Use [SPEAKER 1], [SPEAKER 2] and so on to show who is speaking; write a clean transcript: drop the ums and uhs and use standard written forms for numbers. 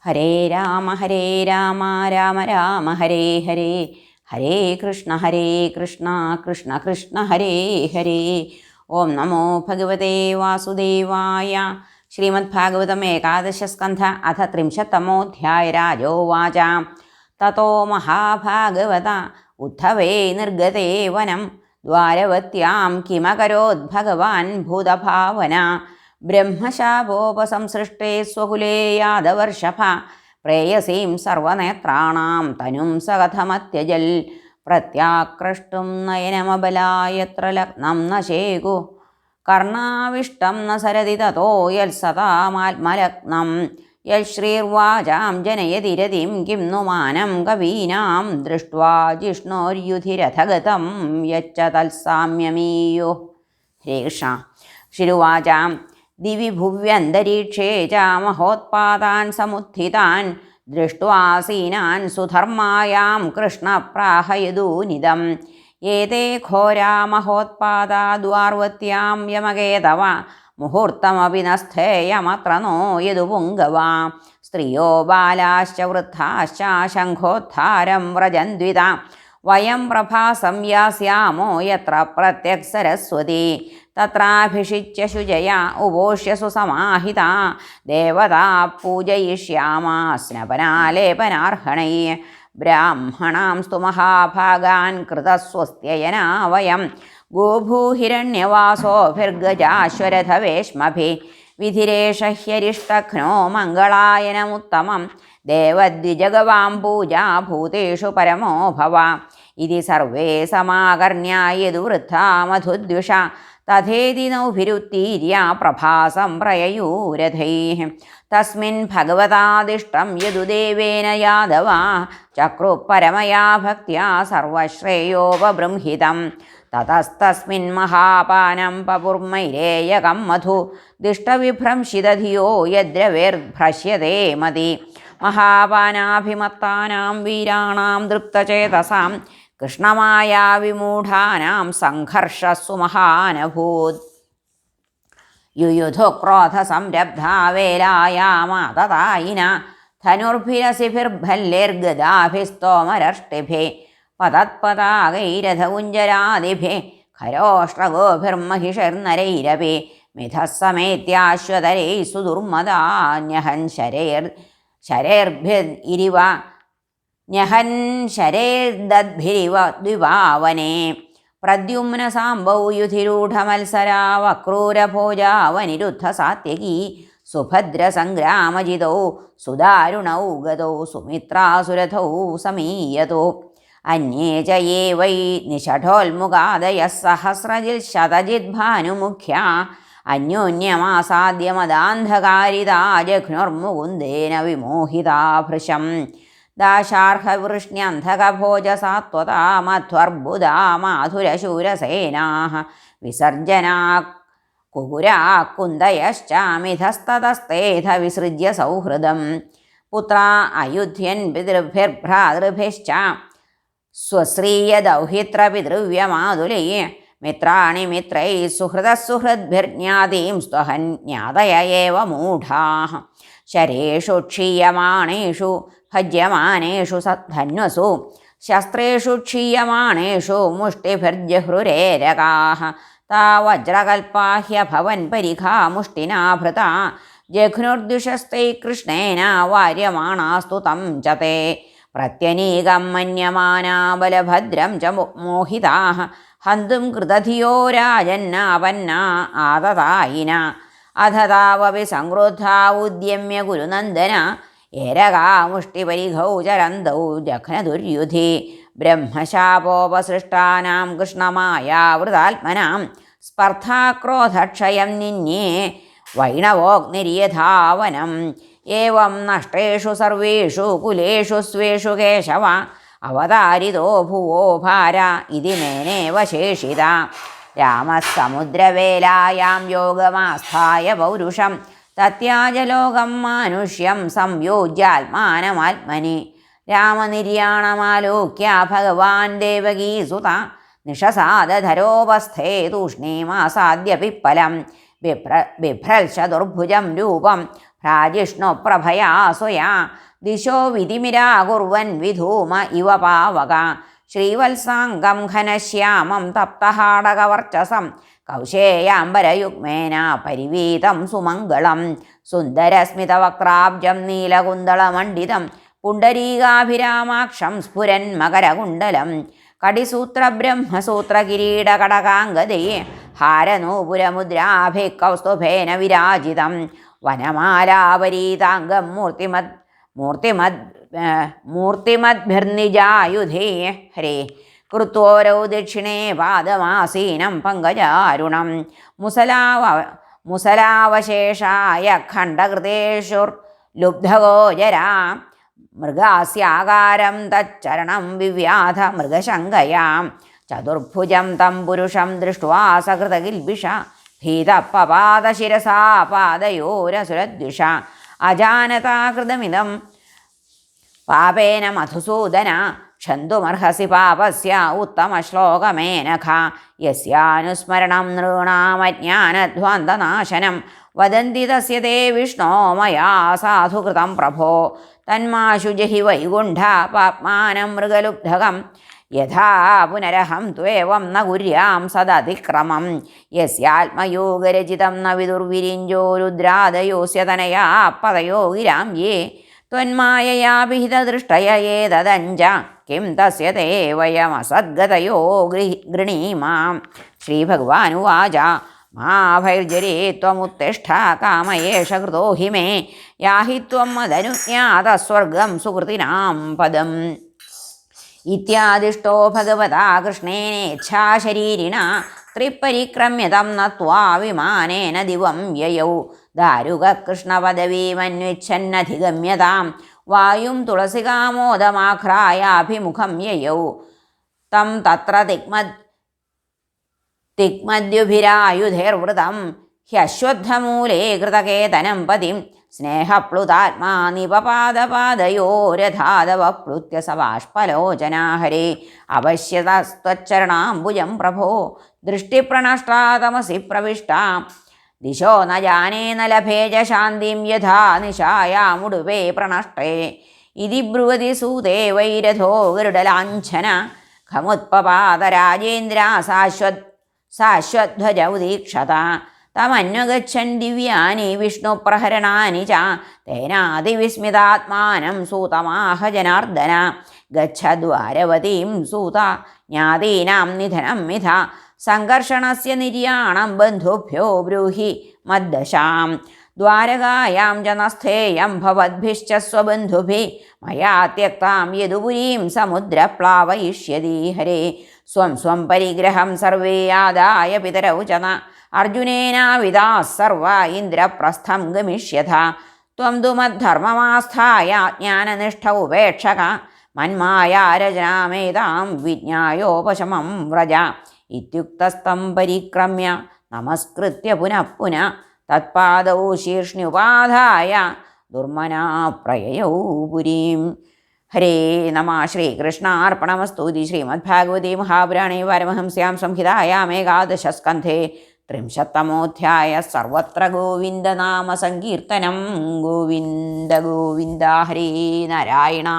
[SPEAKER 1] ഹരേ രാമ രാമ രാമ ഹരേ ഹരേ, ഹരേ കൃഷ്ണ കൃഷ്ണ കൃഷ്ണ ഹരേ ഹരേ. ഓം നമോ ഭഗവതേ വാസുദേവായ. ശ്രീമദ്ഭാഗവതം ഏകാദശസ്കന്ധ അഥ 30-തമോധ്യായ. രാജോവാച തതോ മഹാഭാഗവത ഉദ്ധവേ നിർഗതേ വനം ദ്വാരവത്യാം കിമകരോത് ഭഗവാൻ ഭൂതഭാവന. ബ്രഹ്മശാപോപസംസൃഷ്ടേ സ്വകുലേ യാദവർഷഭ പ്രേയസീം സർവനേത്രാണാം തനും സകഥമത്യജൽ. പ്രത്യാക്രഷ്ടും നയനമബലായത്ര ലഗ്നം ന ശേകു കർണാവിഷ്ടം ന സരതി തതോ യത്സതാമാത്മലഗ്നം. യശ്രീർവാചാം ജനയതി രതിം കിം नु മാനം കവീനാം ദൃഷ്ട്വാ ജിഷ്ണോര്യുധിരഥഗതം യച്ച തത്സാമ്യമീയോ. ഹരേകൃഷ്ണ. ശ്രീരുവാചാം ദിവി ഭുവ്യന്തരീക്ഷേ ച മഹോത്പാതാൻ സമുത്ഥിതാൻ ദൃഷ്ട്വാസീനാൻ സുധർമായാം കൃഷ്ണ പ്രാഹയതൂനിദം. ഏതേ ഘോരാ മഹോത്പാദാ ദ്വാർവത്യാം യമകേതവ മുഹൂർത്തമപി ന സ്ഥേയമത്ര നോ യദുപുങ്കവ. സ്ത്രിയോ ബാലാശ്ച വൃദ്ധാശ്ച ശംഖോദ്ധാരം വ്രജന്ദ്വിത വയം പ്രഭാസം യാസ്യാമോ യത്ര പ്രത്യക് സരസ്വതി. തത്രാഭിഷിച്യ ശുചയ ഉപോഷ്യ സുസമാഹിത ദേവതാ പൂജയിഷ്യാമ സ്നപനാലേപനാർഹണൈ. ബ്രാഹ്മണാംസ്തു മഹാഭാഗാൻ കൃതസ്വസ്ത്യയനാ വയം ഗോഭൂഹിരണ്യവാസോഭിർഗജാശ്വരഥവേഷ്മഭി. വിധിരേഷ ഹ്യരിഷ്ടഘ്നോ മംഗളായനമുത്തമം ദേവദ്വിജഗവാം പൂജാ ഭൂതേഷു പരമോ ഭവ. ഇതി സർവേ സമാകർണ്യ യദുവൃദ്ധാ മധുദ്വിഷ തഥേതി നൗഭിരുത്തീര്യ പ്രഭാസം പ്രയയൂരഥൈഃ. തസ്മിൻ ഭഗവതാദിഷ്ടം യദുദേവേന യാദവ ചക്രു പരമയാ ഭക്ത്യാ സർവശ്രേയോപബൃംഹിതം. തതസ്തസ്മിൻ മഹാപാനം പപുർമൈരേയകം മധു ദിഷ്ടവിഭ്രംശിതധിയോ യദ്രവേർഭ്രശ്യതേ മതി. മഹാപാനാഭിമത്താനാം വീരാണാം ദൃപ്തചേതസാം കൃഷ്ണമായാ വിമൂഢാനാം സംഘർഷസ്സു മഹാനഭൂത്. യുയുധു ക്രോധ സംരബ്ധാ വേലായാമാതതായിന ധനുർഭിരസിഭിർഭല്ലേർഗദാഭിസ്തോമരഷ്ടിഭി പതത്പതാകൈരഥകുഞ്ജരാദിഭി ഖരോഷ്ട്രഗോഭിർമഹിഷിർനരൈരപി മിഥസ്സമേത്യാശ്വതരൈ സുദുർമദാന്യഹൻ ശരേർഭിരിവ ന്യഹൻ ശരേർദദ്ഭിരിവ ദ്വിപാവനേ. പ്രദ്യുമ്ന സാംബൗ യുധിരൂഢമത്സരാ വക്രൂരഭോജാവനിരുദ്ധ സാത്യകീ സുഭദ്രസംഗ്രാമജിതൗ സുദാരുണൗ ഗതൗ സുമിത്രാസുരഥൗ സമീയതോ. അന്യേ ച യേ വൈ നിഷഠോൽമുഖാദയഃ സഹസ്രജിൽ ശതജിദ്ഭാനുമുഖ്യാ അന്യോന്യമാസാദ്യമദാന്ധകാരിതാ ജഘ്നുർമുകുന്ദേന വിമോഹിതാ ഭൃശം. ദാശാർഹവൃഷ്ണ്യന്ധകഭോജസാത്വതാ മധ്വർബുധാ മാധുരശൂരസേനാഃ വിസർജനാ കുകുരാ കുന്ദയശ്ചാമിധസ്തതസ്തേധ വിസൃജ്യ സൗഹൃദം. പുത്രാ അയുധ്യൻ പിതൃഭിർഭ്രാതൃഭിശ്ച സ്വശ്രീയദൗഹിത്രപിതൃവ്യമാതുലൈ. മിത്രാണി മിത്രൈ സുഹൃദസുഹൃദ്ഭിർജ്ഞാതീം സ്വഹൻ ജ്ഞാതയ ഏവ മൂഢാഃ. ശരേഷു ക്ഷീയമാണേഷു ഭജ്യമാനേഷു ധന്വസു ശസ്ത്രേഷു ക്ഷീയമാണേഷു മുഷ്ടിഭിർജഹ്രുരേരകാഃ. താ വജ്രകൽപാ ഹ്യഭവൻ പരിഘാ മുഷ്ടിനാ ഭൃതാ ജഘ്നുർദ്വിഷസ്തൈ കൃഷ്ണേന വാര്യമാണാസ്തു തം ച തേ. പ്രത്യനീകം മന്യമാനാ ബലഭദ്രം ച മോഹിതാഃ ഹന്തും കൃതധിയോ രാജന്നാപന്നാ ആതതായിന. അധ താവപി സംക്രുദ്ധാ ഉദ്യമ്യ ഗുരുനന്ദന ഏരകാ മുഷ്ടിപരിഘൗ ചരന്തൗ ജഘ്നദുര്യുധി. ബ്രഹ്മശാപോപസൃഷ്ടാനാം കൃഷ്ണമായാവൃതാത്മനാം സ്പർദ്ധാക്രോധക്ഷയം നിന്യേ വൈണവോഗ്നിര്യധാവനം. ഏവം നഷ്ടേഷു സർവേഷു കുലേഷു സ്വേഷു കേശവ അവതാരിതോ ഭുവോ ഭാര ഇതി മേനേവ ശേഷിത. രാമസമുദ്രവേലായാം യോഗമാസ്ഥായ പൗരുഷം തത്യാജലോകം മാനുഷ്യം സംയോജ്യാത്മാനമാത്മനി. രാമനിര്യാണമാലോക്യ ഭഗവാൻ ദേവകീസുത നിഷസാദധരോപസ്ഥേ തൂഷ്ണീമാസാദ്യ പിപ്പലം. ബിഭ്രൽശ ദുർഭുജം രൂപം ഭ്രാജിഷ്ണു പ്രഭയാ സ്വയാ ദിശോ വിധിമിരാകുർവൻ വിധൂമ ഇവ പാവക ശ്രീവത്സാംഗം ഘനശ്യാമം തപ്തഹാടകവർച്ചസം കൗശേയാംബരയുഗ്മേന പരിവീതം സുമംഗളം സുന്ദരസ്മിതവക്രാബ്ജം നീലകുന്തളമണ്ഡിതം പുണ്ടരീകാഭിരാമാക്ഷം സ്ഫുരൻ മകരകുണ്ടലം കടിസൂത്രബ്രഹ്മസൂത്രകിരീടകടകാംഗദേ ഹാരനൂപുരമുദ്രാഭി കൗസ്തുഭേന വിരാജിതം വനമാലാപരീതാംഗം മൂർത്തിമദ്ഭിർനിജായുധേ ഹരേ കൃത്വോരൗ ദക്ഷിണേ പാദമാസീനം പങ്കജാരുണം മുസലാവശേഷായ ഖണ്ഡകൃതേഷുർലുബ്ധഗോചരാ മൃഗാസ്യാകാരം തച്ചരണം വിവ്യാധ മൃഗശങ്കയാം ചതുർഭുജം തം പുരുഷം ദൃഷ്ട്വാ സകൃതകിൽബിഷ ഭീതപ്പപാദശിരസാ പാദയോരസുരദ്വിഷ അജാനതാകൃതമിതം പാപേന മധുസൂദന ക്ഷന്തുമർഹസി പാപസ്യ ഉത്തമശ്ലോകമേനഖ യസ്യാനുസ്മരണം നൃണാമജ്ഞാനധ്വാന്തനാശനം വദന്തി തസ്യ തേ വിഷ്ണോ മയാ സാധുകൃതം പ്രഭോ തന്മാശു ജഹി വൈകുണ്ഠ പാപ്മാനം മൃഗലുബ്ധകം യഥാ പുനരഹം ത്വേവം ന കുര്യാം സദതിക്രമം യസ്യാത്മയോഗരചിതം ന വിദുർവിരിഞ്ചോ രുദ്രാദയോസ്യ തനയാ പദയോ ഗിരാം യേ ത്വന്മായയാ വിഹിതദൃഷ്ടയ ഏതദഞ്ച കിം തസ്യ തേ വയമസദ്ഗതയോ ഗൃണീമാം ശ്രീഭഗവാനുവാച മാ ഭൈർജരേ ത്വമുത്തിഷ്ഠ കാമയേഷ കൃതോ ഹി മേ യാഹി ത്വം മദനുജ്ഞാതസ്വർഗം സുകൃതിനാം പദം ഇത്യാദിഷ്ടോ ഭഗവതാ കൃഷ്ണേനേച്ഛാശരീരിണ ത്രിപരിക്രമ്യതം നത്വാ വിമാനേന ദിവം യയൗ ദാരുകകൃഷ്ണപദവീമന്വിച്ഛന്നധിഗമ്യതാം വായും തുളസികാമോദമാഘ്രായാഭിമുഖം യയൗ തം തത്ര തിഗ്മദ്യുഭിരായുധൈർവൃതം ഹ്യശ്വത്ഥമൂലേ കൃതകേതനം പതിം സ്നേഹപ്ലുതാത്മാ നിപപാദപാദയോരധാതവപ്ലുത്യ സവാഷ്പലോചനാ ഹരേ അവശ്യതസ്ത്വച്ചരണാംബുജം പ്രഭോ ദൃഷ്ടിപ്രണഷ്ടാ തമസി പ്രവിഷ്ടാ ദിശോ ന ജാനേ ന ലഭേ ച ശാന്തിം യഥാ നിശായാമുടുവേ പ്രണഷ്ടേ ഇതി ബ്രുവതി സൂതേ വൈരഥോ ഗരുഡലാഞ്ഛന ഖമുത്പപാദരാജേന്ദ്ര സാശ്വധ്വജ ഉദീക്ഷത തമന്വഗച്ഛൻ ദിവ്യാനി വിഷ്ണുപ്രഹരണാനി ച തേനാതിവിസ്മിതാത്മാനം സൂതമാഹ ജനാർദ്ദന ഗച്ഛദ്വാരവതീം സൂത ജ്ഞാതീനാം നിധനം മിഥ സംഘർഷണസ്യ നിര്യാണം ബന്ധുഭ്യോ ബ്രൂഹി മദ്ദശാം ദ്വാരകായാം ച നസ്ഥേയം ഭവദ്ഭിശ്ച സ്വബന്ധുഭിः മയാ ത്യക്താം യദുപുരീം സമുദ്രപ്ലാവയിഷ്യതി ഹരേ സ്വം സ്വം പരിഗ്രഹം സർവേ ആദായ പിതരൗ ച ന അർജുനേനാവിദാः സർവ ഇന്ദ്രപ്രസ്ഥം ഗമിഷ്യഥ ത്വം തു മദ്ധർമ്മമാസ്ഥായ ജ്ഞാനനിഷ്ഠ ഉപേക്ഷക മന്മായാരചനാമേതാം വിജ്ഞായോപശമം വ്രജ ഇത്യുക്തസ്തം പരിക്രമ്യ നമസ്കൃത്യ പുനഃ പുനഃ തത്പാദൗ ശീർഷ്ണ്യുപാധായ ദുർമനാ പ്രയയൗ പുരീം. ഹരേ നമ. ശ്രീകൃഷ്ണാർപ്പണമസ്തു. ശ്രീമദ്ഭാഗവതേ മഹാപുരാണേ പാരമഹംസ്യാം സംഹിതായാം ഏകാദശസ്കന്ധേ ത്രിംശത്തമോധ്യായ സർവത്ര ഗോവിന്ദനാമ സങ്കീർത്തനം. ഗോവിന്ദ ഗോവിന്ദ. ഹരേ നാരായണ.